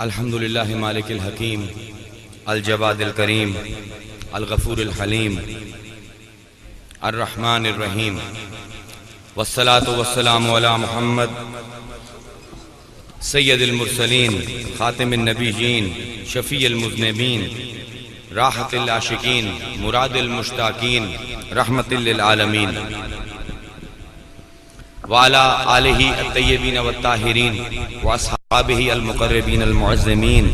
الحمد للہ مالک الحکیم الجواد الکریم الغفور الحلیم الرحمن الرحیم والصلاة والسلام علی محمد سید المرسلین خاتم النبیین شفیع المذنبین راحت العاشقین مراد المشتاقین رحمت للعالمین وعلى آلہ الطیبین والطاہرین واصحابہ المقربین المعظمین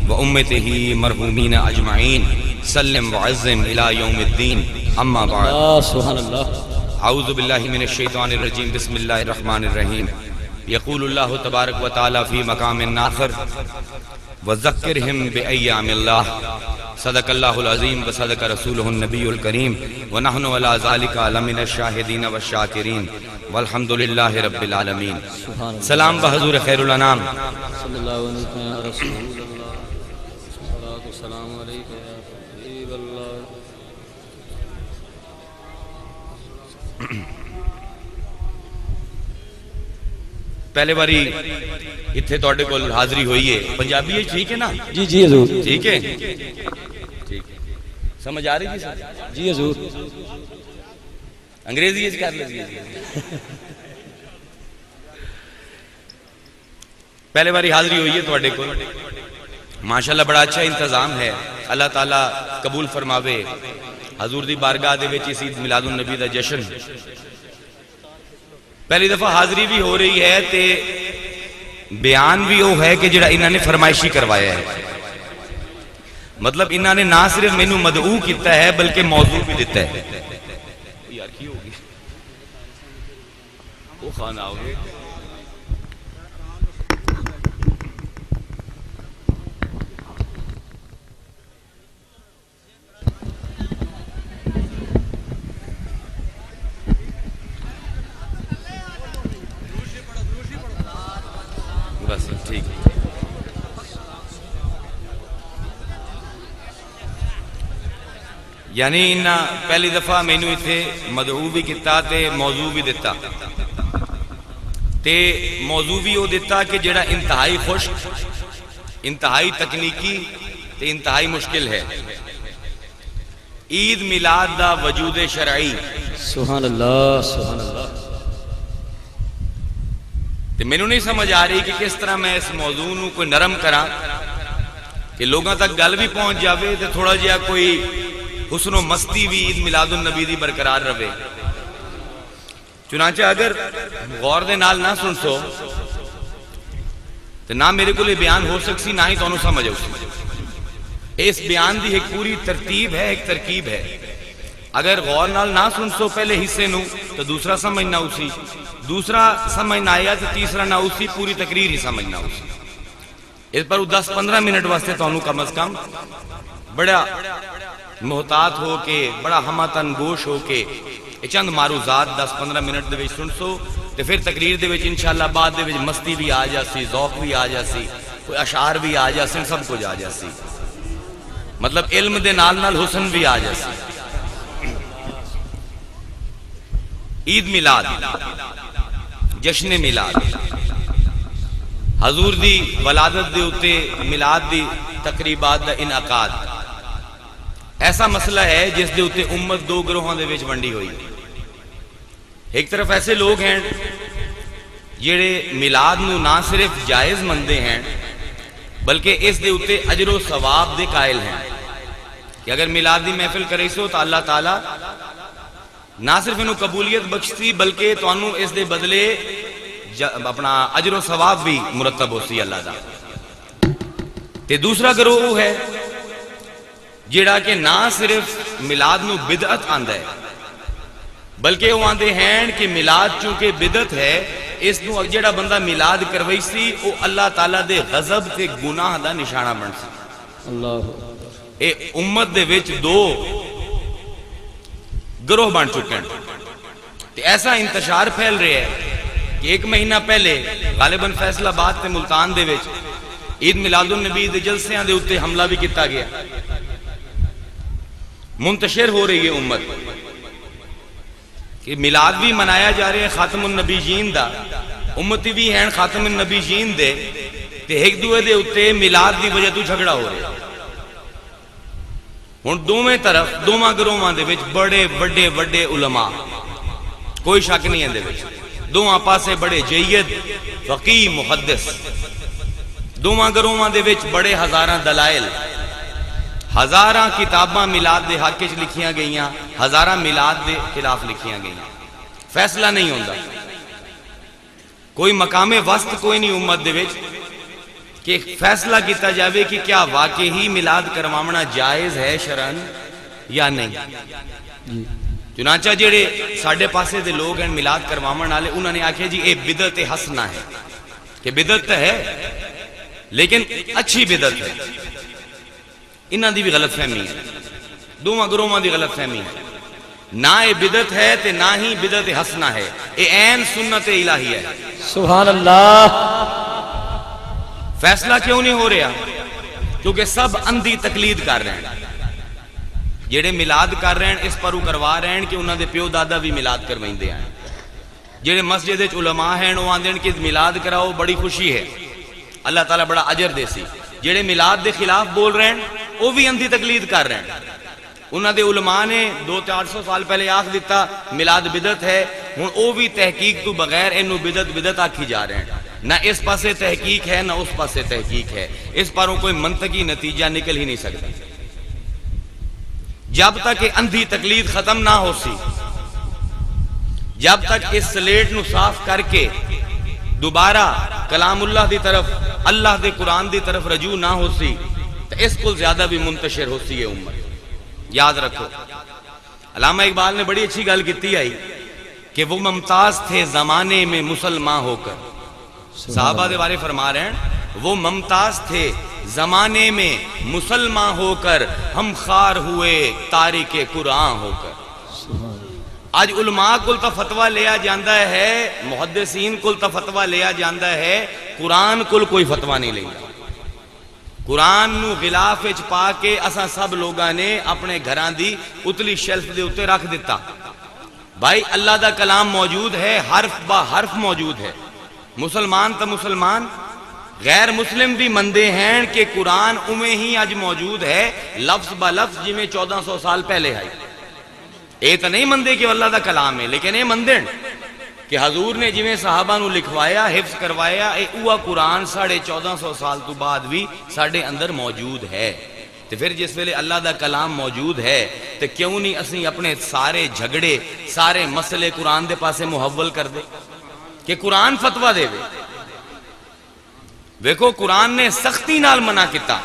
وامتہ مرحومین اجمعین سلم وعظم الى یوم الدین اما بعد سبحان اللہ اعوذ باللہ من الشیطان الرجیم بسم اللہ الرحمن الرحیم یقول اللہ تبارک و تعالی فی مقام آخر وذکرہم بایام اللہ صدق اللہ العظیم وصدق رسولہ النبی الکریم ونحن علی ذالک لمن الشاہدین والشاکرین والحمدللہ رب العالمین. سلام بحضور خیر الانام صلی اللہ علیہ وسلم یا رسول اللہ صلاۃ والسلام علیک یا حبیب اللہ. پہلے باری اتھے توڑے کو حاضری ہوئی ہے. پنجابی ہے ٹھیک ہے نا؟ جی جی حضور. ٹھیک ہے ٹھیک سمجھ آ رہی تھی سر؟ جی حضور. انگریزی کر لیجیے. پہلے باری حاضری ہوئی ہے توڑے کو. ماشاءاللہ بڑا اچھا انتظام ہے. اللہ تعالیٰ قبول فرماوے. حضور دی بارگاہ دے وچ عید میلاد النبی دا جشن پہلی دفعہ حاضری بھی ہو رہی ہے تے بیان بھی وہ ہے کہ جڑا انہوں نے فرمائشی کروایا ہے. مطلب انہوں نے نہ صرف مینوں مدعو کیتا ہے بلکہ موضوع بھی دیتا ہے. یار کی ہوگی وہ خان آؤ گے. بس ٹھیک یعنی انہاں پہلی دفعہ مینوں ایتھے مدعو بھی کیتا تے موضوع بھی دیتا تے موضوع بھی وہ دیتا کہ جڑا انتہائی خشک انتہائی تکنیکی تے انتہائی مشکل ہے. عید میلاد دا وجود شرعی. سبحان اللہ سبحان اللہ. تے مینوں نہیں سمجھ آ رہی کہ کس طرح میں اس موضوع نو کوئی نرم کراں کہ لوگاں تک گل بھی پہنچ جاوے تے تھوڑا جہا کوئی حسن و مستی بھی عید میلاد النبی دی برقرار رہے. چنانچہ اگر غور دے نال نہ سن سو تو نہ میرے کو لئے بیان ہو سکسی نہ ہی تونوں سمجھ ہو سکسی. اس بیان دی ایک پوری ترتیب ہے ایک ترکیب ہے. اگر غور نال نہ سن سو پہلے حصے نو تو دوسرا سمجھ نہ اسی دوسرا سمجھ نہ آیا تو تیسرا نہ اسی پوری تقریر ہی سمجھ نہ اسی. اس پر 10-15 منٹ واسطے تونوں کم از کم بڑا محتاط ہو کے بڑا ہمتن گوش ہو کے چند معروضات 10-15 منٹ دے وچ سن سو تے پھر تقریر دے وچ انشاءاللہ بعد دے وچ مستی بھی آ جاسی ذوق بھی آ جاسی کوئی اشعار بھی آ جاسی سب کچھ آ جاسی. مطلب علم دے نال نال حسن بھی آ جاسی. عید میلاد جشن میلاد حضور دی ولادت دے اتے میلاد دی تقریبات دا انعقاد ایسا مسئلہ ہے جس دے اتے امت دو گروہاں دے وچ ونڈی ہوئی. ایک طرف ایسے لوگ ہیں جڑے میلاد نو نہ صرف جائز مندے ہیں بلکہ اس دے اتے اجر و ثواب دے قائل ہیں کہ اگر میلاد دی محفل کرے سو تو اللہ تعالیٰ نہ صرف انہوں قبولیت بخشتی بلکہ تو انہوں اس دے بدلے اپنا اجر و ثواب بھی مرتب ہوتی اللہ دا. تے دوسرا گروہ ہے جیڑا کہ نہ صرف میلاد نو بدعت آندہ ہے بلکہ وہ آندے ہیں کہ میلاد چونکہ بدعت ہے اس نو جیڑا بندہ میلاد کروئی سی وہ اللہ تعالیٰ دے غضب تے گناہ دا نشانہ بن سی. اللہ اے امت دے وچ دو گروہ بن چکے ہیں. ایسا انتشار پھیل رہے ہے کہ ایک مہینہ پہلے غالباً فیصل آباد تے ملتان دے وچ عید میلاد النبی دے جلسیاں دے اتے حملہ بھی کیتا گیا. منتشر ہو رہی ہے امت کہ میلاد بھی منایا جا رہے ہیں خاتم النبیین دا امتی بھی ہیں خاتم النبیین دے تے ایک دوے دے اتے میلاد دی وجہ تو جھگڑا ہو رہا ہن دوویں طرف دوواں گروہاں دے وچ بڑے وڈے وڈے علماء کوئی شک نہیں اندے وچ دوواں پاسے بڑے جید فقیہ محدث دوواں گروہاں دے وچ بڑے ہزاراں دلائل ہزاراں کتاباں میلاد دے حق وچ لکھیاں گئیاں ہزاراں میلاد دے خلاف لکھیاں گئیاں فیصلہ نہیں ہوندا کوئی مقام وسط کوئی نہیں امت دے وچ کہ فیصلہ کیتا جاوے کہ کیا واقعی میلاد کرواونا جائز ہے شرعن یا نہیں چنانچہ جڑے ساڈے پاسے دے لوگ ہیں میلاد کرواون والے انہوں نے آکھیا جی اے بدعت حسنہ ہے کہ بدعت ہے لیکن اچھی بدعت ہے انہاں دی بھی غلط فہمی ہے دوواں گروہاں دی غلط فہمی ہے نہ اے بدعت ہے تے نہ ہی بدعت حسنہ ہے اے عین سنت الہی ہے سبحان اللہ فیصلہ کیوں نہیں ہو رہا کیونکہ سب اندھی تقلید کر رہے ہیں جڑے میلاد کر رہے ہیں اس پر کروا رہے ہیں کہ انہاں دے پیو دادا بھی میلاد کروائندے ہیں جڑے مسجد وچ علماء ہیں وہ آندے ہیں کہ میلاد کراؤ بڑی خوشی ہے اللہ تعالیٰ بڑا اجر دے سی جڑے میلاد دے خلاف بول رہے ہیں وہ بھی اندھی تقلید کر رہے ہیں انہاں دے علماء نے 200-400 سال پہلے آکھ دیتا میلاد بدعت ہے ہن او بھی تحقیق تو بغیر اینو بدعت آکھی جا رہے ہیں نہ اس پاسے تحقیق ہے نہ اس پاسے تحقیق ہے اس پاروں کوئی منطقی نتیجہ نکل ہی نہیں سکتا جب تک یہ اندھی تقلید ختم نہ ہو سی جب تک اس سلیٹ نو صاف کر کے دوبارہ کلام اللہ دی طرف اللہ دے قرآن دی طرف رجوع نہ ہو سی تو اس کو زیادہ بھی منتشر ہو سی ہے امت یاد رکھو علامہ اقبال نے بڑی اچھی گل کیتی آئی کہ وہ ممتاز تھے زمانے میں مسلمان ہو کر صحابہ دے بارے فرما رہے ہیں وہ ممتاز تھے زمانے میں مسلمان ہو کر ہم خار ہوئے تارک قرآن ہو کر آج علماء کل تا فتوہ لیا جاندہ ہے محدثین کل تا فتوہ لیا جاندہ ہے قرآن کل کوئی فتوہ نہیں لیا قرآن نو غلاف وچ پا کے اساں سب لوگاں نے اپنے گھران دی اتلی شیلف دے اتے رکھ دیتا بھائی اللہ دا کلام موجود ہے حرف با حرف موجود ہے مسلمان تا مسلمان غیر مسلم بھی مندے ہیں کہ قرآن امیں ہی آج موجود ہے لفظ با لفظ جی میں 1400 سال پہلے آئی اے تو نہیں مندے کہ اللہ دا کلام ہے لیکن اے مندے کہ حضور نے جی میں صحابہ نو لکھوایا حفظ کروایا اے اوہ قرآن 1450 سال تو بعد بھی ساڑھے اندر موجود ہے تو پھر جس ویلے اللہ دا کلام موجود ہے تو کیوں نہیں اسی اپنے سارے جھگڑے سارے مسئلے قرآن دے پاسے محول کر دے کہ قرآن فتوہ دے وے ویکھو قرآن نے سختی نال منع کیتا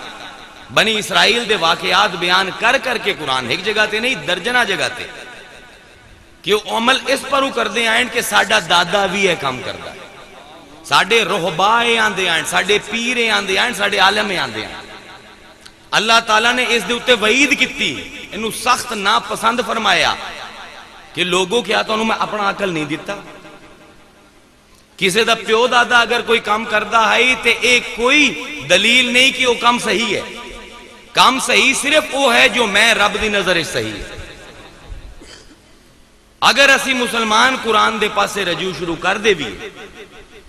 بنی اسرائیل دے واقعات بیان کر کر کے قرآن ایک جگہ تے نہیں درجنہ جگہ تے کہ وہ عمل اس پر کر دے آئیں کہ ساڑھا دادا بھی ہے کام کردہ ساڑھے رہبائے آندے آئیں ساڑھے پیرے آندے آئیں ساڑھے عالمے آندے آئیں اللہ تعالیٰ نے اس دے اتے وعید کیتی انہوں سخت ناپسند فرمایا کہ لوگوں کیا تو انہوں میں اپنا عقل نہیں دیتا کسی دا پیو دادا اگر کوئی کام کردہ ہے تے ایک کوئی دلیل نہیں کہ وہ کام صحیح ہے کام صحیح صرف وہ ہے جو میں رب دی نظر صحیح ہے اگر اسی مسلمان قرآن دے پاسے رجوع شروع کر دے بھی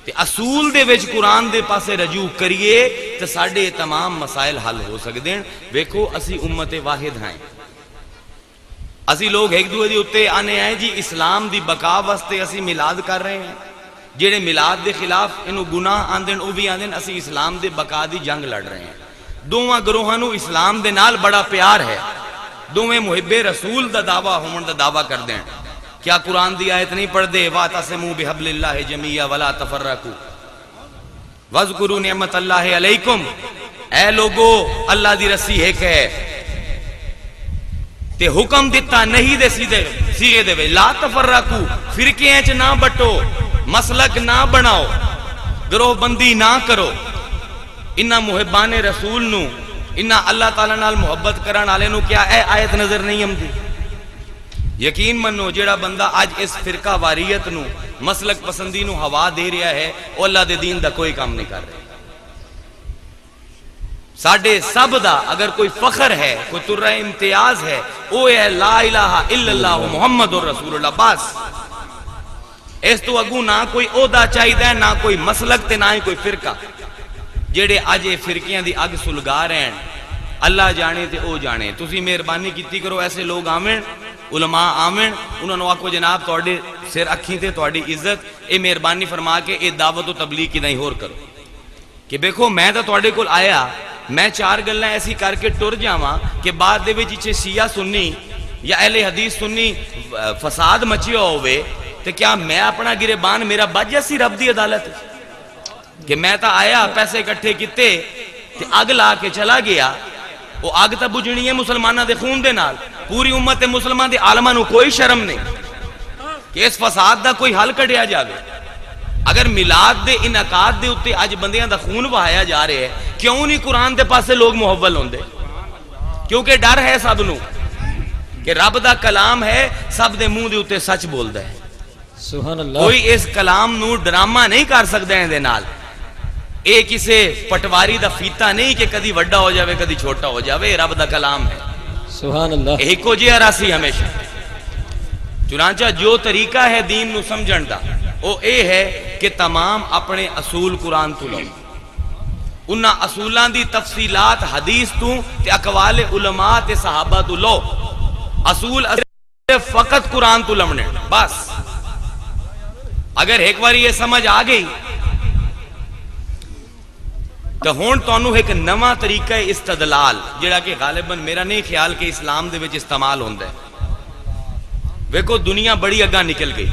تے اصول دے وچ قرآن دے پاسے رجوع کریے تے ساڑھے تمام مسائل حل ہو سکتے ہیں ویکھو اسی امت واحد ہیں اسی لوگ ایک دوے دی اتے آنے آئے جی اسلام دی بقا واسطے اسی میلاد کر رہے ہیں جڑے میلاد دے خلاف انہوں گناہ آندن او بھی آندن اسی اسلام دے بقا دی جنگ لڑ رہے ہیں دوواں گروہانو اسلام دے نال بڑا پیار ہے دوویں محب رسول دا دعویٰ ہومن دا دعویٰ کر دیں کیا قرآن دی آیت نہیں پڑھ دے وَاعْتَصِمُوا بِحَبْلِ اللَّهِ جَمِيعًا وَلَا تَفَرَّقُوا وَاذْكُرُوا نِعْمَتَ اللَّهِ عَلَيْكُمْ اے لوگو اللہ دی رسی ایک ہے تے حکم دیتا نہیں دے سیغے دے لا تفرقو فرقے ہیں نہ بٹو مسلک نہ بناؤ گروہ بندی نہ کرو انہا محبان رسول نو انہا اللہ تعالیٰ نال محبت کران آلے نو کیا اے آیت نظر نہیں ہم دی یقین منو جیڑا بندہ آج اس فرقہ واریت نو مسلک پسندی نو ہوا دے رہا ہے وہ اللہ دے دین دا کوئی کام نہیں کر رہے ساڑھے سب دا اگر کوئی فخر ہے کوئی ترہ امتیاز ہے وہ ہے لا الہ الا اللہ محمد رسول اللہ بس اس تو اگو نہ کوئی عہدہ چاہیے نہ کوئی مسلک تے نہ ہی کوئی فرقہ جڑے اج یہ فرقیاں دی اگ سلگا رہے ہیں، اللہ جانے تے او جانے. تسی مہربانی کیتی کرو ایسے لوگ آویں، علماء آویں، انہوں نے آکھو جناب تواڈے سر اکھیں تے تواڈی عزت، اے مہربانی فرما کے اے دعوت و تبلیغ کی نہیں ہور کرو. کہ دیکھو میں تو تواڈے کول آیا، میں چار گلاں ایسی کر کے ٹر جاواں کہ بعد دے وچ شیعہ سنی یا اہل حدیث سنی فساد مچیا ہوئے تے کیا میں اپنا گریبان میرا بچ جاسی رب دی عدالت؟ کہ میں تا آیا پیسے اکٹھے کیتے تے اگ لا کے چلا گیا، وہ اگ تا بجھنی ہے مسلمانہ دے خون دے نال. پوری امت مسلمان دے عالماں نو کوئی شرم نہیں کہ اس فساد دا کوئی حل کڈیا جاوے. اگر میلاد دے انعقاد دے اتے اج بندیاں دا خون بہایا جا رہے ہے، کیوں نہیں قرآن دے پاسے لوگ محول ہوندے؟ کیونکہ ڈر ہے سب نو کہ رب دا کلام ہے، سب دے منہ دے اتے سچ بولدا ہے. سبحان اللہ. کوئی اس کلام نو ڈرامہ نہیں کر سکدا ہے دے نال. اے کسے پٹواری دا فیتا نہیں کہ کدی وڈا ہو جاوے کدی چھوٹا ہو جاوے، رب دا کلام ہے. سبحان اللہ. ایک کو جی راسی ہمیشہ. چنانچہ جو طریقہ ہے دین نو سمجھن دا وہ اے ہے کہ تمام اپنے اصول قرآن تو لو، انہاں اصولاں دی تفصیلات حدیث تو تے اقوال علماء تے صحابہ تو لو. اصول فقط قرآن تو لمنے بس. اگر ایک باری یہ سمجھ آ گئی تو ہون تانوں ایک نواں طریقہ استدلال جڑا کہ غالباً میرا نہیں خیال کہ اسلام دے وچ استعمال ہوندا ہے. ویکھو دنیا بڑی اگاں نکل گئی،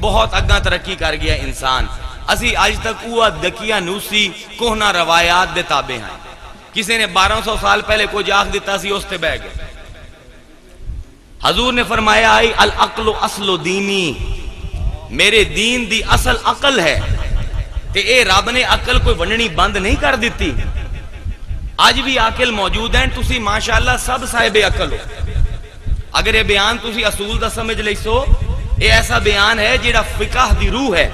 بہت اگاں ترقی کر گیا انسان. اسی آج تک وہ دکیا نوسی کوہنا روایات دے تابع ہیں. کسی نے 1200 سال پہلے کو جاگ دیتا سی اس تے بہ گئے. حضور نے فرمایا آئی العقل اصل دینی، میرے دین دی اصل عقل ہے. تے اے رب نے عقل کوئی وننی بند نہیں کر دیتی. آج بھی عقل موجود ہیں، تسی ماشاءاللہ سب صاحب عقل ہو. اگر یہ بیان تسی اصول دا سمجھ لئی سو، یہ ایسا بیان ہے جیڑا فقہ دی روح ہے،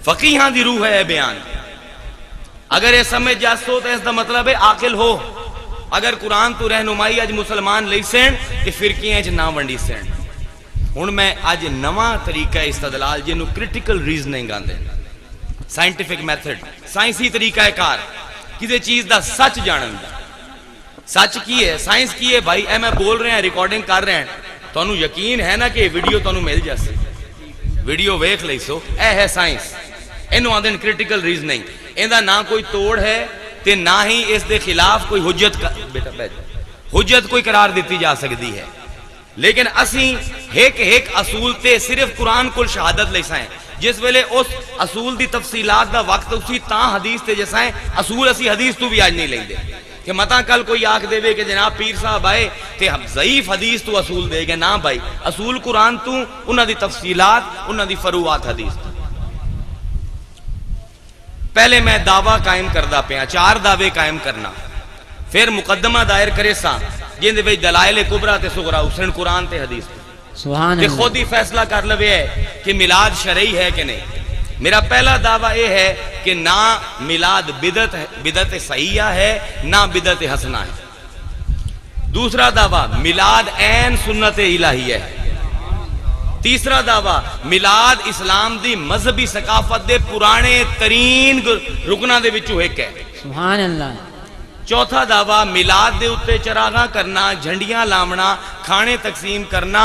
فقیہاں دی روح ہے یہ بیان. اگر یہ سمجھ جاسو تو اس دا مطلب ہے عاقل ہو. اگر قرآن تو رہنمائی اج مسلمان لئی سین تے فرقیاں اج نہ ونڈی سین. ہن میں اج نواں طریقہ استدلال جنوں کرٹیکل ریزننگ آندے، سائنٹیفک میتھڈ، سائنسی طریقہ کار کسی چیز دا سچ جانن دا. سچ کی ہے، سائنس کی ہے بھائی. اے میں بول رہے ہیں، ریکارڈنگ کر رہے ہیں، تانوں یقین ہے نا کہ ویڈیو تانوں مل جاسی، ویڈیو ویکھ لئی سو. اے ہے سائنس، اینو آندے کرٹیکل ریزننگ. ایندا نہ کوئی توڑ ہے تے نہ ہی اس دے خلاف کوئی حجت کوئی قرار دیتی جا سکتی ہے. لیکن اسی ایک اصول تے صرف قرآن کل شہادت لئی سائیں. جس ویلے اس اصول دی تفصیلات دا وقت اسی تاں حدیث تے جسائیں اصول اسی حدیث تو بھی آج نہیں لیں دے. کہ متا کل کوئی آکھ دے کہ جناب پیر صاحب آئے تے ضعیف حدیث تو اصول دے گے. نہ بھائی، اصول قرآن تو، انہاں دی تفصیلات، انہاں دی فروعات حدیث. پہلے میں دعویٰ قائم کردہ پیا، 4 دعوے قائم کرنا، پھر مقدمہ دائر کرے سا جن دے وچ دلائل کبریٰ تے صغریٰ حسن قرآن تے حدیث سبحان کہ اللہ. خود ہی فیصلہ کر لوے ہے کہ میلاد شرعی ہے کہ نہیں. میرا پہلا دعویٰ یہ ہے کہ نہ میلاد بدعت صحیحہ ہے نہ بدعت حسنہ ہے. دوسرا دعویٰ میلاد عین سنت الہیہ ہے. تیسرا دعویٰ میلاد اسلام دی مذہبی ثقافت دے پرانے ترین رکناں دے وچوں ایک ہے. سبحان اللہ. چوتھا دعویٰ میلاد دے اتے چراغاں کرنا، جھنڈیاں لامنا، کھانے تقسیم کرنا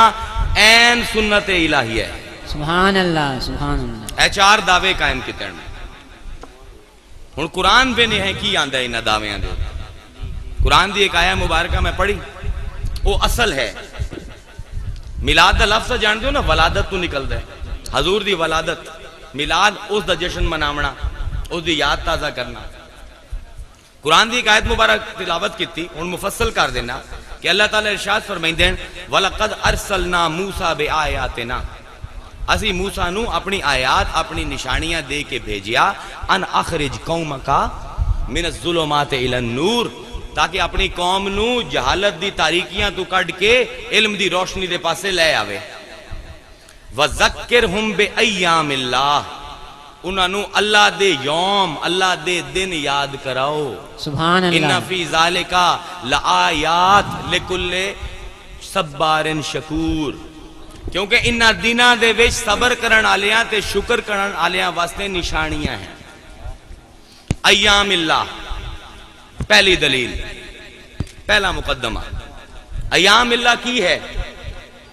عین سنت الہیہ ہے. سبحان اللہ. سبحان اللہ. اے 4 دعوے قائم کیتے ہیں. ہن قرآن بھی نہیں ہے کی آندا انہاں دعویاں دے. قرآن دی ایک آیہ مبارکہ میں پڑھی، وہ اصل ہے. میلاد دا لفظ جان دیو نا، ولادت تو نکلدا ہے. حضور دی ولادت، میلاد اس دا جشن مناونا، اس دی یاد تازہ کرنا. قرآن دی ایک آیت مبارک تلاوت کیتی، ہن مفصل کر دینا کہ اللہ تعالی ارشاد فرمائندے ہیں وَلَقَدْ أَرْسَلْنَا مُوسَى بِآيَاتِنَا، اسی موسیٰ نو اپنی آیات، اپنی نشانیاں دے کے بھیجیا، ان اخرج قومک من الظلمات الى النور، تاکہ اپنی قوم نو جہالت دی تاریکیاں تو کڈ کے علم دی روشنی دے پاسے لے آوے. وَذَكِّرْهُمْ بِأَيَّامِ اللَّهِ، انہاں نو اللہ دے یوم، اللہ دے دن یاد کراؤ. سبحان اللہ. ان فی ذالک لآیات لکل صبار شکور، کیونکہ انہاں دناں دے وچ صبر کرن والیاں تے شکر کرن والیاں واسطے نشانیاں ہیں. ایام اللہ، پہلی دلیل، پہلا مقدمہ ایام اللہ کی ہے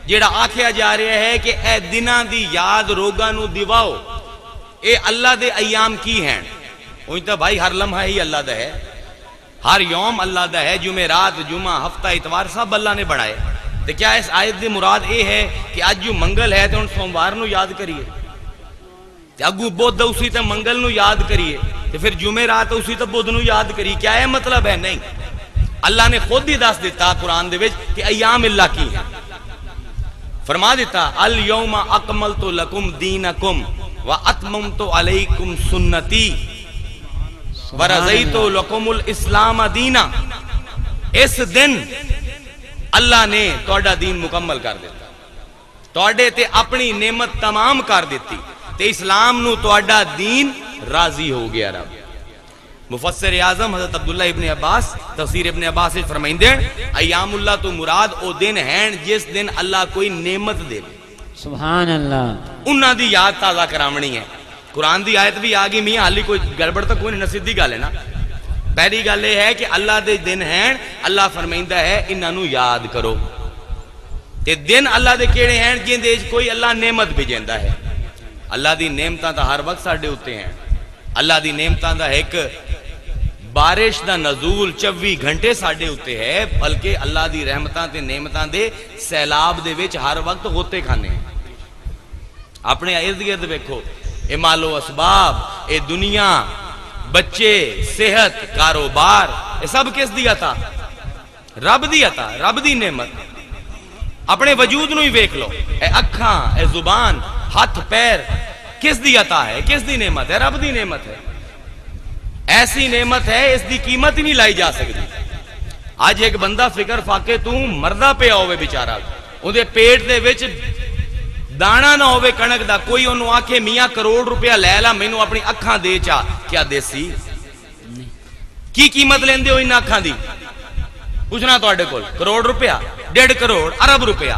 جیڑا آکھیا جا رہا ہے کہ اے دناں دی یاد روگاں نو دیواؤ، اے اللہ دے ایام کی ہیں؟ وہی تو بھائی ہر لمحہ ہی اللہ دا ہے، ہر یوم اللہ دا ہے، جمعرات، جمعہ، ہفتہ، اتوار سب اللہ نے بنائے۔ تو کیا اس آیت دی مراد اے ہے کہ اج جو منگل ہے تو ہن سوموار نو یاد کریے، اگو بدھ اسی تے منگل نو یاد کریے، تو پھر جمعرات اسی تے بدھ نو یاد کریے؟ کیا یہ مطلب ہے؟ نہیں، اللہ نے خود ہی دس دیتا قرآن دے وچ کہ ایام اللہ کی ہیں، فرما دیتا الیوم اکملت لکم دینکم واتممت علیکم سنتی ورضیت لکم الاسلام دینا۔ اس دن اللہ نے تہاڈا دین مکمل کر دیتا، تہاڈے تے اپنی نعمت تمام کر دیتی، تے اسلام نو تہاڈا دین راضی ہو گیا رب۔ مفسر اعظم حضرت عبداللہ ابن عباس تفسیر ابن عباس سے فرمائندے ایام اللہ تو مراد او دن ہیں جس دن اللہ کوئی نعمت دے، سبحان اللہ، انہاں دی یاد تازہ کرامنی ہے۔ قرآن دی آیت بھی آگی میاں، حالی کوئی گڑبڑ تو کوئی نہیں، سیدھی گل ہے نا۔ پہلی گل یہ ہے کہ اللہ دے دن ہیں، اللہ فرمائندہ ہے انہاں نو یاد کرو، تے دن اللہ دے کیڑے ہیں جن دے کوئی اللہ نعمت بھیجیندا ہے۔ اللہ دی نعمتاں تا ہر وقت ساڈے اوتے ہیں، اللہ دی نعمتاں دا ایک بارش دا نزول 24 گھنٹے ساڈے اوتے ہے، بلکہ اللہ دی رحمتاں تے نعمتاں دے سیلاب دے وچ ہر وقت ہوتے کھانے ہیں۔ اپنے ارد گرد ویکھو، اے مال و اسباب، اے دنیا، بچے، صحت، کاروبار، اے سب کس دی عطا؟ رب دی عطا، رب دی نعمت۔ اپنے وجود نو ہی ویکھ لو، اے اکھاں، اے زبان، ہاتھ پیر، کس دی عطا ہے؟ کس دی نعمت ہے؟ رب دی نعمت ہے۔ ایسی نعمت ہے اس دی قیمت ہی نہیں لائی جا سکتی۔ آج ایک بندہ فکر فاقے تو مردہ پہ ہوئے بیچارہ، اندے پیٹ دے وچ دانا نہ ہوئے کنک دا، کوئی انہوں آکھے میاں کروڑ روپیہ لے لا مینوں اپنی اکھاں دے چا، کیا دیسی؟ کی قیمت لیندے ہو ان اکھاں دی؟ پوچھنا تو اڈے کول کروڑ روپیہ، 1.5 کروڑ، ارب روپیہ۔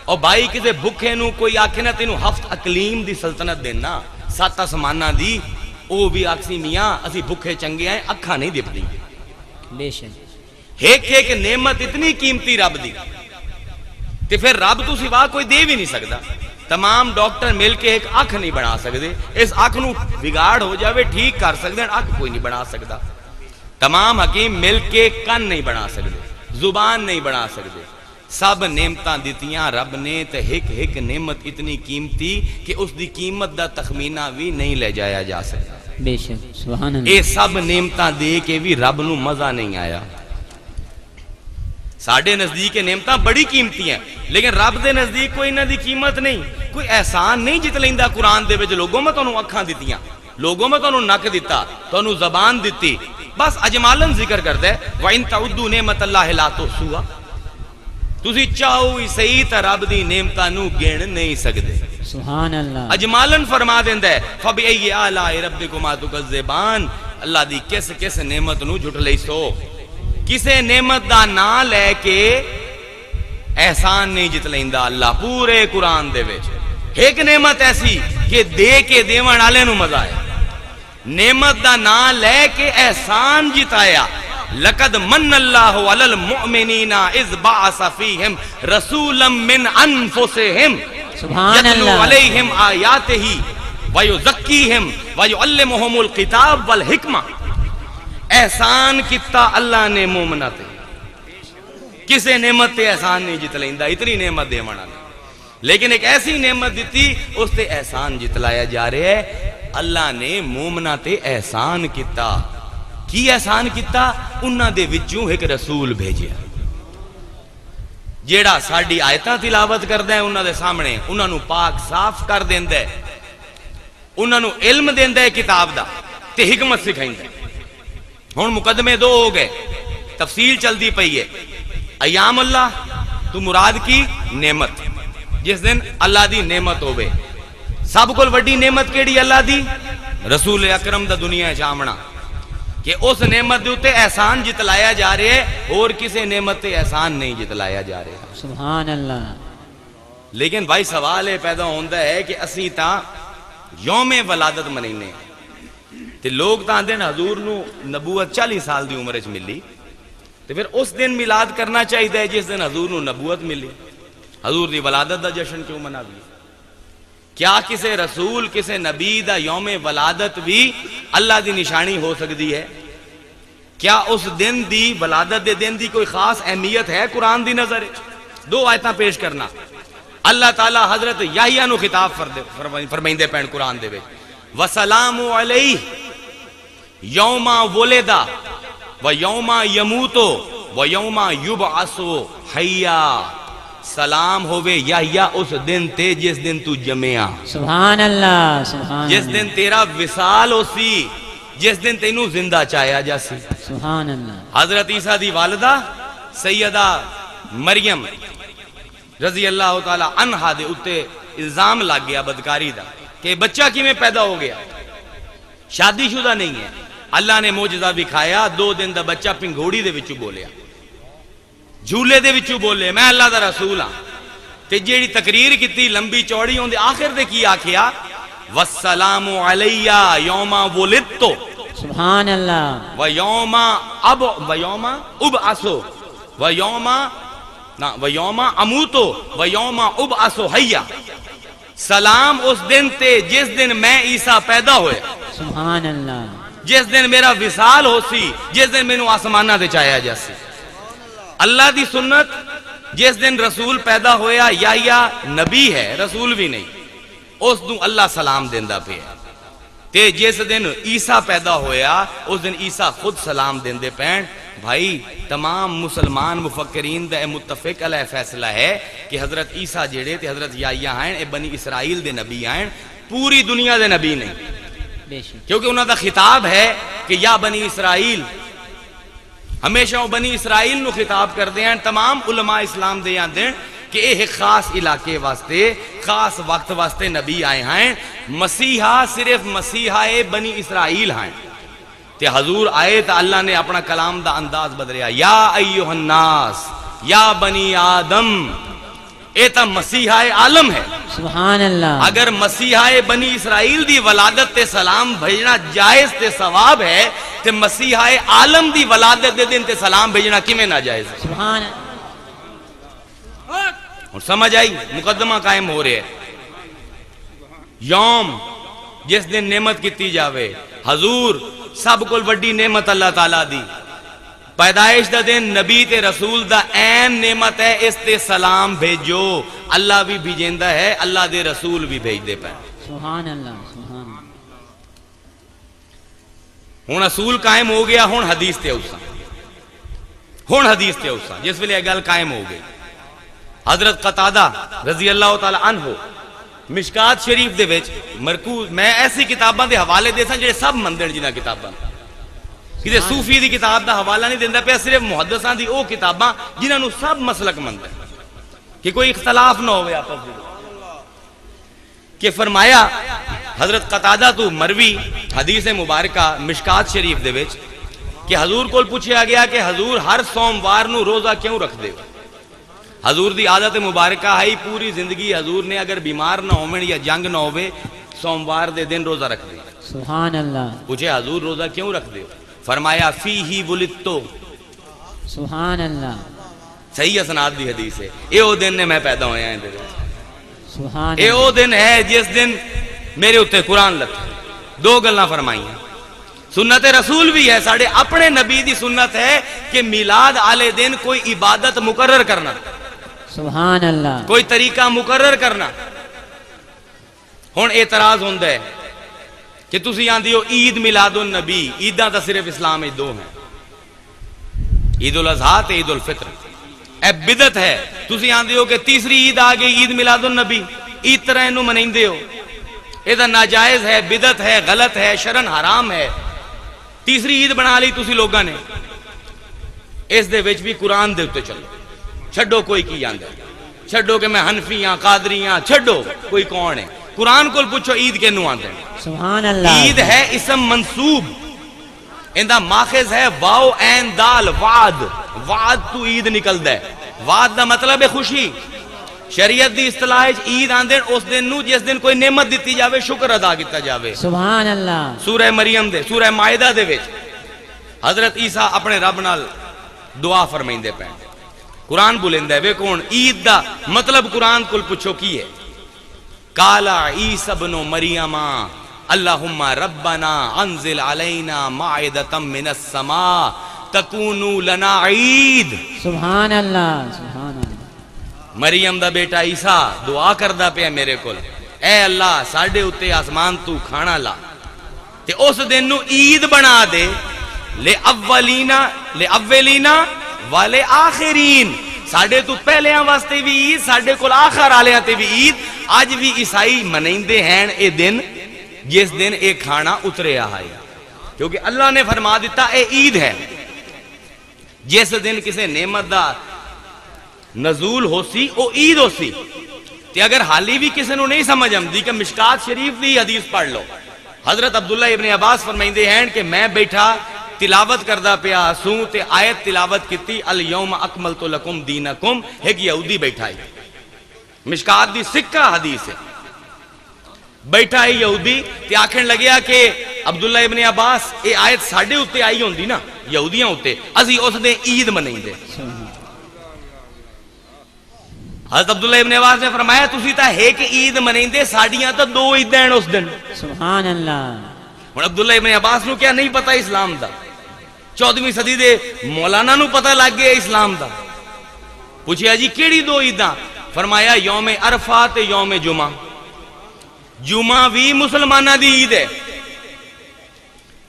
اور بھائی کسے بھکھے نو کوئی آکھے نہ تینوں ہفت اقلیم دی سلطنت دینا، 7 آسماناں دی، او بھی آکسی میاں اسی بھکھے چنگے ہیں، اکھاں نہیں دپدی۔ بے شک ایک نعمت اتنی قیمتی رب دی، تے پھر رب تو سوا کوئی دے بھی نہیں سکتا۔ تمام ڈاکٹر مل کے ایک اکھ نہیں بنا سکتے، اس اکھ نو بگاڑ ہو جاوے ٹھیک کر سکتے ہیں، اکھ کوئی نہیں بنا سکتا۔ تمام حکیم مل کے کن نہیں بنا سکتے، زبان نہیں بنا سکتے۔ سب نعمتاں دیتیاں رب نے، تے ایک نعمت اتنی قیمتی کہ اس دی قیمت دا تخمینہ بھی نہیں لے جایا جا سکتا۔ بے شک سبحان اللہ، اے سب نعمتاں دے کے بھی رب نو مزہ نہیں آیا۔ ساڈے نزدیک نعمتاں بڑی قیمتی ہیں، لیکن رب دے نزدیک کوئی انہاں دی قیمت نہیں، کوئی احسان نہیں جت لیندا۔ قرآن دے وچ لوگوں میں تانوں اکھاں دتیاں، لوگوں میں تانوں نک دتا، تانوں زبان دتی، بس اجمالن ذکر کردا ہے وَإِن تَعُدُّوا نِعْمَتَ اللَّهِ لَا تُحْصُوهَا۔ تسی چاہو ہی صحیح تے رب دی نعمتاں نو گن نہیں سکدے۔ سبحان اللہ، اجمالن فرما دیندا ہے فَبِأَيِّ آلَاءِ رَبِّكُمَا تُكَذِّبَانِ، اللہ دی کس نعمت نو جھٹلئی سو۔ کسے نعمت دا نام لے کے احسان نہیں جت لیندا اللہ پورے قرآن دے وچ۔ ایک نعمت ایسی کہ دے کے دیون والے نو مزہ آیا، نعمت دا نام لے کے احسان جتایا۔ لقد من اللہ علی المؤمنین اذ بعث فیہم رسولا من انفسہم سبحان یتلو اللہ، علیہم آیاتہ ویزکیہم ویعلمہم الکتاب والحکمہ۔ احسان کیتا اللہ نے مومنہ تے، کسے نعمت تے احسان نہیں جت لیندا، اتنی نعمت دے والا نے، لیکن ایک ایسی نعمت دیتی اس تے احسان جتلایا جا رہا ہے۔ اللہ نے مومنہ تے احسان کیتا، کی احسان کیتا؟ انہاں دے وچوں ایک رسول بھیجیا جیڑا ساڈی آیتاں تلاوت کردا ہے انہاں دے سامنے، انہاں نو پاک صاف کر دیندا ہے، انہاں نو علم دیندا ہے کتاب دا تے حکمت سکھائیندا ہے۔ ہن مقدمے 2 ہو گئے، تفصیل چلدی پئی ہے۔ ایام اللہ تو مراد کی نعمت، جس دن اللہ دی نعمت ہوئے۔ سب کو وڈی نعمت کیڑی اللہ دی؟ رسول اکرم دا دنیا چامنا، کہ اس نعمت دے اتے احسان جتلایا جا رہے ہے، اور کسے نعمت تے احسان نہیں جتلایا جا رہے۔ سبحان اللہ، لیکن بھائی سوال یہ پیدا ہوتا ہے کہ اسی تا یوم ولادت منینے، تے لوگ تاں آندے نے حضور نو نبوت 40 سال دی عمر وچ ملی تے پھر اس دن میلاد کرنا چاہیے جس دن حضور نو نبوت ملی. حضور دی ولادت دا جشن کیوں مناوی؟ کیا کسے رسول کسے نبی دا یوم ولادت بھی اللہ دی نشانی ہو سکتی ہے؟ کیا اس دن دی ولادت دے دن دی کوئی خاص اہمیت ہے قرآن دی نظر؟ 2 آیتاں پیش کرنا. اللہ تعالی حضرت یحییٰ نو خطاب فرمائندے پین قرآن دے وچ وسلام علیہ یوم ولد و یوم یموت و یوم یبعث حیا. سلام ہوئے یحییٰ اس دن تے جس دن تو جمعیا. سبحان اللہ سبحان جس دن تیرا وصال ہو سی، جس دن تینوں زندہ چاہیا جاسی. سبحان اللہ. حضرت عیسیٰ دی والدہ سیدہ مریم رضی اللہ تعالی عنہا دے اتے الزام لگ گیا بدکاری دا کہ بچہ کیویں پیدا ہو گیا، شادی شدہ نہیں ہے. اللہ نے معجزہ دکھایا، 2 دن دا بچہ پنگھوڑی دے وچوں بولیا، جھولے دے وچوں بولے میں اللہ دا رسول ہاں. تے جیڑی تقریر کیتی لمبی چوڑی ہوندے آخر دے کی آکھیا والسلام علیہ یوم ولدت سبحان اللہ ویوم ابعث ویوم اموت ویوم ابعث حیا. سلام اس دن تے جس دن میں عیسیٰ پیدا ہوئے، سبحان اللہ. جس دن میرا وصال ہو سی، جس دن مینوں آسمانہ تے چاہیا جاسی. اللہ دی سنت جس دن رسول پیدا ہویا یحییٰ نبی ہے رسول بھی نہیں، اس دن اللہ سلام دیندا پیا. تے جس دن عیسیٰ پیدا ہویا اس دن عیسیٰ خود سلام دیندے پین. بھائی تمام مسلمان مفکرین دا متفق علیہ فیصلہ ہے کہ حضرت عیسیٰ جڑے تے حضرت یحییٰ ہیں اے بنی اسرائیل دے نبی ہیں، پوری دنیا دے نبی نہیں. بے شک کیونکہ انہاں دا خطاب ہے کہ یا بنی اسرائیل، ہمیشہ وہ بنی اسرائیل نو خطاب کر دیں. تمام علماء اسلام دے آندے کہ ایک خاص علاقے واسطے خاص وقت واسطے نبی آئے ہیں. مسیحا صرف مسیحا بنی اسرائیل ہیں. تے حضور آئے تو اللہ نے اپنا کلام دا انداز بدلیا، یا ایوہ الناس یا بنی آدم. اے تا مسیحا عالم ہے. سبحان اللہ. اگر مسیحا بنی اسرائیل دی ولادت تے سلام بھیجنا جائز تے ثواب ہے تے مسیحا عالم دی ولادت دے دن تے سلام بھیجنا کیویں ناجائز ہے؟ سبحان اور سمجھ آئی؟ مقدمہ قائم ہو رہے ہے. یوم جس دن نعمت کیتی جاوے، حضور سب کو وڈی نعمت اللہ تعالیٰ دی پیدائش دا دن نبی تے رسول دا این نعمت ہے، اس تے سلام بھیجو. اللہ بھی بھیجیندا ہے، اللہ دے رسول بھی بھیج دے پے. سبحان اللہ سبحان اللہ. ہن اصول قائم ہو گیا. ہن حدیث تے اوسا جس ویلے گل قائم ہو گئی. حضرت قتادہ رضی اللہ تعالی عنہ مشکات شریف دے وچ مرکوز میں ایسی کتاباں دے حوالے دے سن جڑے سب مندن جنہاں کتاباں کسی صوفی دی کتاب دا حوالہ نہیں دیندا پیا، صرف محدثاں دی او کتاباں جنہاں نو سب مسلک مند ہے کہ کوئی اختلاف نہ ہوئے آپس میں. کہ فرمایا حضرت قتادہ تو مروی حدیث مبارکہ مشکات شریف دے وچ کہ حضور کو پوچھا گیا کہ حضور ہر سوموار نو روزہ کیوں رکھ دے؟ حضور دی عادت مبارکہ ہے پوری زندگی حضور نے اگر بیمار نہ ہومن یا جنگ نہ ہوئے سوموار دے دن روزہ رکھ دے. سبحان اللہ. پوچھے حضور روزہ کیوں رکھ دے؟ فرمایا فیہ ولدتو. سبحان اللہ. صحیح اسناد دی حدیث ہے. اے او دن نے میں پیدا ہویا ہیں. سبحان اے او دن ہے جس دن میرے اتے قرآن لکھا. 2 گلاں فرمائی ہیں. سنت رسول بھی ہے، ساڑھے اپنے نبی دی سنت ہے کہ میلاد آلے دن کوئی عبادت مقرر کرنا، سبحان اللہ. کوئی طریقہ مقرر کرنا. ہن اعتراض ہوندا ہے کہ تسی آندی ہو عید میلاد النبی. عیداں تا صرف اسلام میں 2 ہیں، عید الاضحیٰ تے عید الفطر. اے بدعت ہے. تسی آندی ہو کہ تیسری عید آ گئی عید میلاد النبی، عید طرح انہوں منیندے ہو. اے دا ناجائز ہے، بدعت ہے، غلط ہے، شرعن حرام ہے. تیسری عید بنا لی تسی لوگاں نے. اس دے وچ بھی قرآن دے اتے چلو، چھڈو کوئی کی جاندا ہے، چھڈو کہ میں حنفی ہاں قادری ہاں، چھڈو کوئی کون ہے. قرآن کو پوچھو عید کے نو آندے. سبحان اللہ. عید ہے اسم منصوب، اندہ ماخذ ہے واو عین دال وعد. وعد تو عید نکل دے. وعد دا مطلب ہے خوشی. شریعت دی اصطلاح عید آندے اس دن نو جس دن کوئی نعمت دیتی جاوے شکر ادا کیتا جاوے. سبحان اللہ. سورہ مریم دے سورہ مائدہ دے وچ حضرت عیسیٰ اپنے رب نال دعا فرمائندے پے. قرآن بولیندا ہے وے کون عید دا مطلب قرآن کول پوچھو کی ہے. قالا عیسی ابن مریم اللہم ربنا انزل علینا مائدۃ من السماء تکون لنا عید. سبحان اللہ. سبحان اللہ. مریم دا بیٹا عیسیٰ دعا کردا پیا میرے کول اے اللہ ساڈے اتے آسمان تو کھانا لا تے اس دن نو عید بنا دے لے اولینا والے آخرین. ساڈے تو پہلیاں واسطے بھی عید ساڈے کول آخر والیاں تے بھی عید. اج بھی عیسائی منیندے ہیں اے دن جس دن اے کھانا اتریا ہے کیونکہ اللہ نے فرما دیتا اے عید ہے. جس دن کسے نعمت دا نزول ہو سی او عید ہو سی. تے اگر حالی بھی کسی نو نہیں سمجھ آمدی کہ مشکات شریف دی حدیث پڑھ لو. حضرت عبداللہ ابن عباس فرمائندے ہیں کہ میں بیٹھا تلاوت کردہ پیا سوں تے آیت تلاوت کیتی الیوم اکملت لکم دینکم. ایک یہودی بیٹھا ہے مشکات دی سکہ حدیث ہے. بیٹھا ہے یہودی تے آکھن لگیا کہ عبداللہ ابن عباس اے آیت ساڑھے ہوتے آئی ہوندی نا یہودیاں ہوتے ازی اس دے عید منیں دے. حضرت عبداللہ ابن عباس نے فرمایا تسی تا ایک عید منیں دے ساڑیاں تا دو عیدیں ہیں اس دن. سبحان اللہ. اور عبداللہ ابن عباس نو کیا نہیں پتا اسلام دا. 14ویں صدی دے مولانا نو پتا لگ گیا اسلام دا. پوچھیا جی کیڑی دو عیداں؟ فرمایا یوم عرفہ تے یوم جمعہ. جمعہ بھی مسلمانہ دی عید ہے.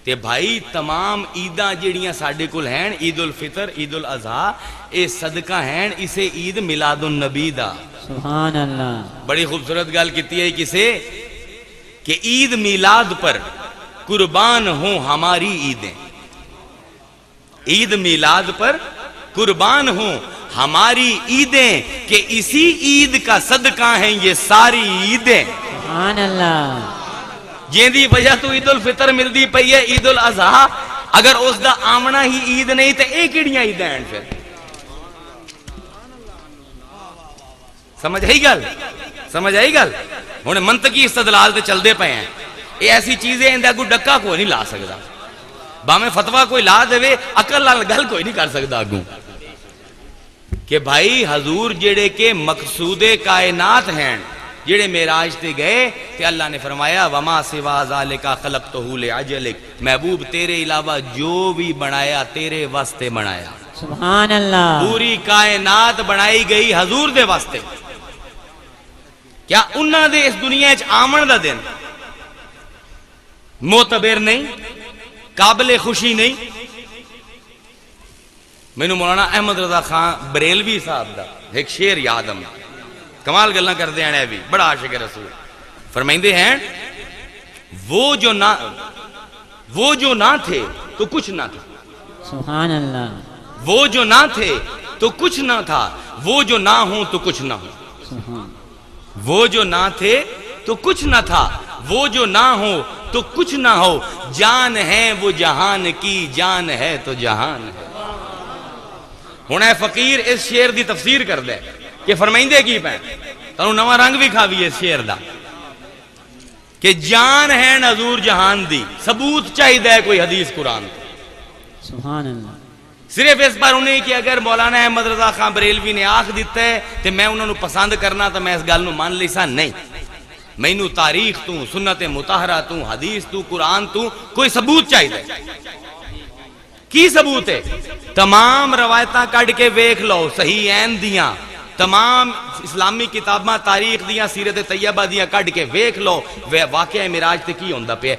تے بھائی تمام عیداں جیڑیاں ساڑھے کل ہیں عید الفطر عید الاضحیٰ اے صدقہ ہیں اسے عید میلاد النبی دا. سبحان اللہ. بڑی خوبصورت گال کیتی ہے کسے کہ عید میلاد پر قربان ہوں ہماری عیدیں. عید میلاد پر قربان ہوں ہماری عیدیں کہ اسی عید کا صدقہ ہیں یہ ساری عیدیں. سبحان اللہ. جن دی وجہ تو عید الفطر ملدی پئی ہے عید الاضحیٰ اگر اس دا آمنا ہی عید نہیں تے ایک کیڑیاں عیدیں ہیں پھر. سمجھ آئی گل؟ سمجھ آئی گل؟ ہن منطقی استدلال تے چل دے پئے ہیں. یہ ایسی چیزیں اندر کوئی ڈکا کوئی نہیں لا سکتا. باہیں فتوہ کوئی لا دے عقل نال گل کوئی نہیں کر سکتا اگوں کہ بھائی حضور جڑے کے مقصود کائنات ہیں جڑے معراج تے گئے تے اللہ نے فرمایا وما سوا ذالک خلقتہ لعجلک. محبوب تیرے علاوہ جو بھی بنایا تیرے واسطے بنایا. سبحان اللہ. پوری کائنات بنائی گئی حضور دے واسطے. کیا انہاں دے اس دنیا وچ آمن دا دن معتبر نہیں قابل خوشی نہیں؟ میں نو مولانا احمد رضا خان بریلوی صاحب دا ایک شعر یاد ہے کمال گلاں کردے ہیں بھی بڑا عاشق رسول. فرمائندے ہیں وہ جو نہ تھے تو کچھ نہ تھا. سبحان اللہ. وہ جو نہ تھے تو کچھ نہ تھا وہ جو نہ ہوں تو کچھ نہ ہو. سبحان. وہ جو نہ تھے تو کچھ نہ تھا وہ جو نہ ہو تو کچھ نہ ہو. جان ہے وہ جہان کی جان ہے تو جہان ہے. ہن اے فقیر اس شعر دی تفسیر کر دے کہ فرمائندے کی پہ تانوں نواں رنگ بھی کھاوی اس شعر دا کہ جان ہے حضور جہان دی. ثبوت چاہیے ہے کوئی حدیث قرآن. سبحان اللہ. صرف اس پر انہیں کہ اگر مولانا احمد رضا خان بریلوی نے آنکھ دیتا ہے تو میں انہوں نے پسند کرنا تو میں اس گل نو مان لیسا نہیں. مینوں تاریخ تو سنت مطہرہ تو حدیث تو قرآن تو کوئی ثبوت چاہیے. کی ثبوت ہے؟ تمام روایتاں کڈ کے ویکھ لو صحیح این دیاں تمام اسلامی کتاباں تاریخ دیاں سیرت طیبہ دیاں کڈ کے ویکھ لو واقعہ معراج تے کی ہوندا پیا.